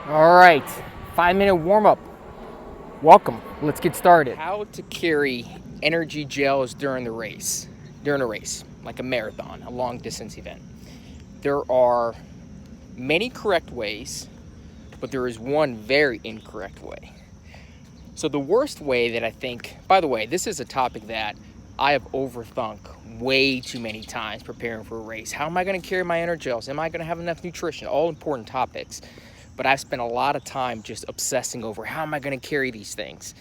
All right, 5-minute warm up. Welcome. Let's get started. How to carry energy gels during a race, like a marathon, a long distance event. There are many correct ways, but there is one very incorrect way. So, the worst way that I think, by the way, this is a topic that I have overthunk way too many times preparing for a race. How am I going to carry my energy gels? Am I going to have enough nutrition? All important topics. But I've spent a lot of time just obsessing over how am I going to carry these things.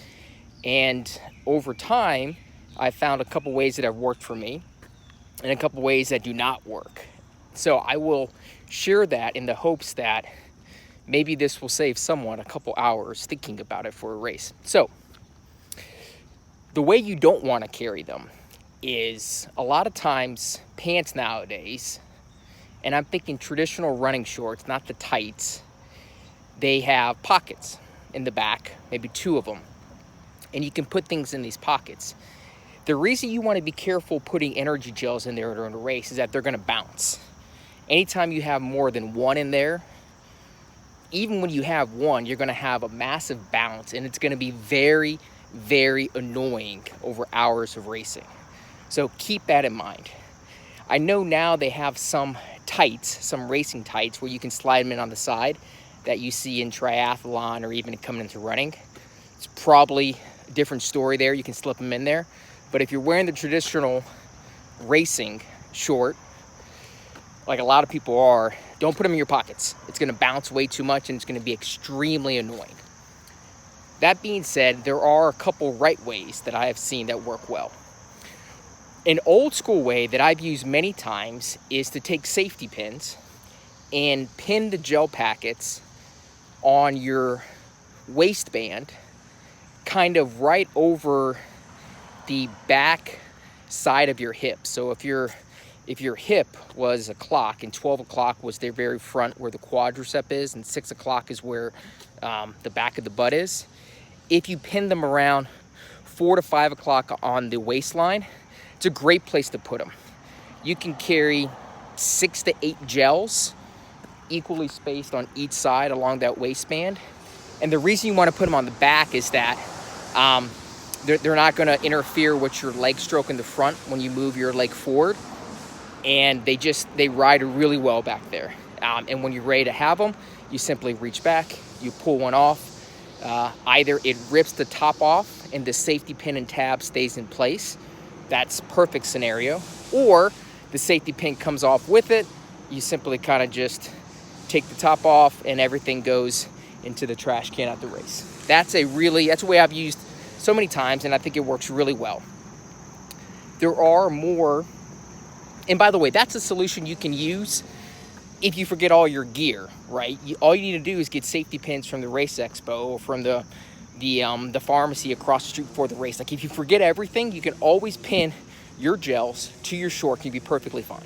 And over time, I found a couple ways that have worked for me and a couple ways that do not work. So I will share that in the hopes that maybe this will save someone a couple hours thinking about it for a race. So the way you don't want to carry them is a lot of times pants nowadays, and I'm thinking traditional running shorts, not the tights, they have pockets in the back, maybe 2 of them, and you can put things in these pockets. The reason you want to be careful putting energy gels in there during a race is that they're going to bounce. Anytime you have more than 1 in there, even when you have 1, you're going to have a massive bounce, and it's going to be very, very annoying over hours of racing. So keep that in mind. I know now they have some tights, some racing tights, where you can slide them in on the side that you see in triathlon or even coming into running. It's probably a different story there. You can slip them in there. But if you're wearing the traditional racing short, like a lot of people are, don't put them in your pockets. It's going to bounce way too much and it's going to be extremely annoying. That being said, there are a couple right ways that I have seen that work well. An old school way that I've used many times is to take safety pins and pin the gel packets on your waistband, kind of right over the back side of your hip. So if your hip was a clock and 12 o'clock was their very front where the quadricep is, and 6 o'clock is where the back of the butt is, if you pin them around 4 to 5 o'clock on the waistline, it's a great place to put them. You can carry 6 to 8 gels equally spaced on each side along that waistband. And the reason you want to put them on the back is that they're not going to interfere with your leg stroke in the front when you move your leg forward. And they ride really well back there. And when you're ready to have them, you simply reach back, you pull one off. Either it rips the top off and the safety pin and tab stays in place. That's perfect scenario. Or the safety pin comes off with it. You simply kind of just take the top off and everything goes into the trash can at the race. That's a way I've used so many times, and I think it works really well. There are more, and by the way, that's a solution you can use if you forget all your gear, right? All you need to do is get safety pins from the race expo or from the pharmacy across the street before the race. Like if you forget everything, you can always pin your gels to your short and you'll be perfectly fine.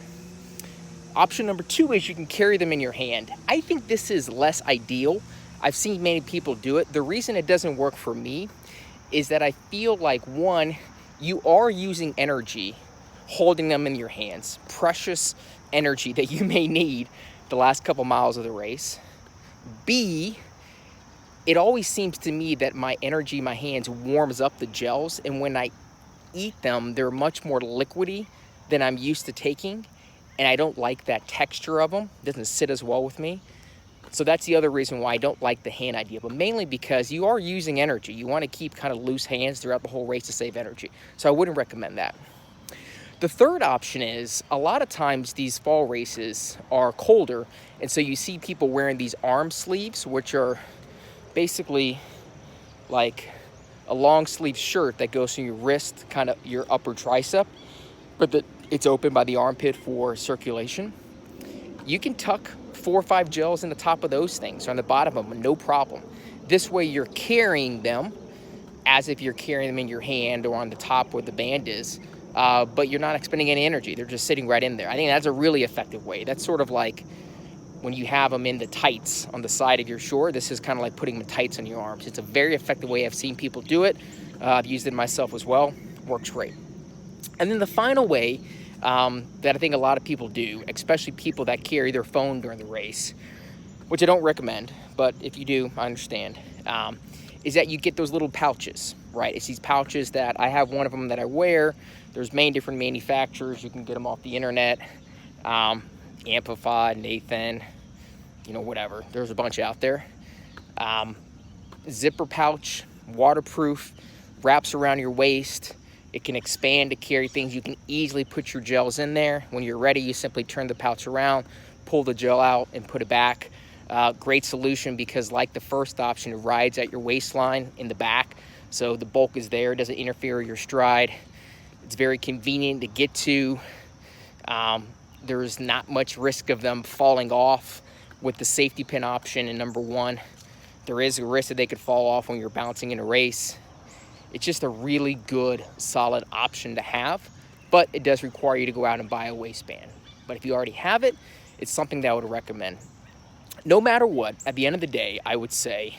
Option number 2 is you can carry them in your hand. I think this is less ideal. I've seen many people do it. The reason it doesn't work for me is that I feel like, 1, you are using energy holding them in your hands, precious energy that you may need the last couple miles of the race. B, it always seems to me that my energy in my hands warms up the gels, and when I eat them, they're much more liquidy than I'm used to taking, and I don't like that texture of them. It doesn't sit as well with me. So that's the other reason why I don't like the hand idea, but mainly because you are using energy. You want to keep kind of loose hands throughout the whole race to save energy. So I wouldn't recommend that. The third option is, a lot of times these fall races are colder, and so you see people wearing these arm sleeves, which are basically like a long sleeve shirt that goes from your wrist, kind of your upper tricep, but it's open by the armpit for circulation. You can tuck 4 or 5 gels in the top of those things or on the bottom of them, no problem. This way you're carrying them as if you're carrying them in your hand or on the top where the band is, but you're not expending any energy. They're just sitting right in there. I think that's a really effective way. That's sort of like when you have them in the tights on the side of your short. This is kind of like putting the tights on your arms. It's a very effective way. I've seen people do it. I've used it myself as well. Works great. And then the final way that I think a lot of people do, especially people that carry their phone during the race, which I don't recommend, but if you do, I understand, is that you get those little pouches, right? It's these pouches that I have one of them that I wear. There's many different manufacturers. You can get them off the internet. Amplify, Nathan, whatever. There's a bunch out there. Zipper pouch, waterproof, wraps around your waist. It can expand to carry things. You can easily put your gels in there. When you're ready, you simply turn the pouch around, pull the gel out, and put it back. Great solution because, like the first option, it rides at your waistline in the back. So the bulk is there. It doesn't interfere with your stride. It's very convenient to get to. There's not much risk of them falling off with the safety pin option in number one. There is a risk that they could fall off when you're bouncing in a race. It's just a really good, solid option to have, but it does require you to go out and buy a waistband. But if you already have it, it's something that I would recommend. No matter what, at the end of the day, I would say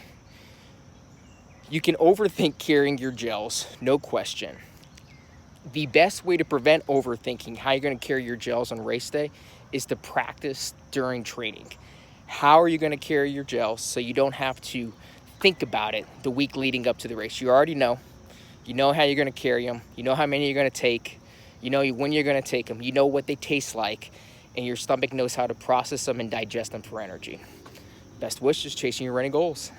you can overthink carrying your gels, no question. The best way to prevent overthinking how you're going to carry your gels on race day is to practice during training. How are you going to carry your gels so you don't have to think about it the week leading up to the race? You already know. You know how you're going to carry them. You know how many you're going to take. You know when you're going to take them. You know what they taste like. And your stomach knows how to process them and digest them for energy. Best wishes, chasing your running goals.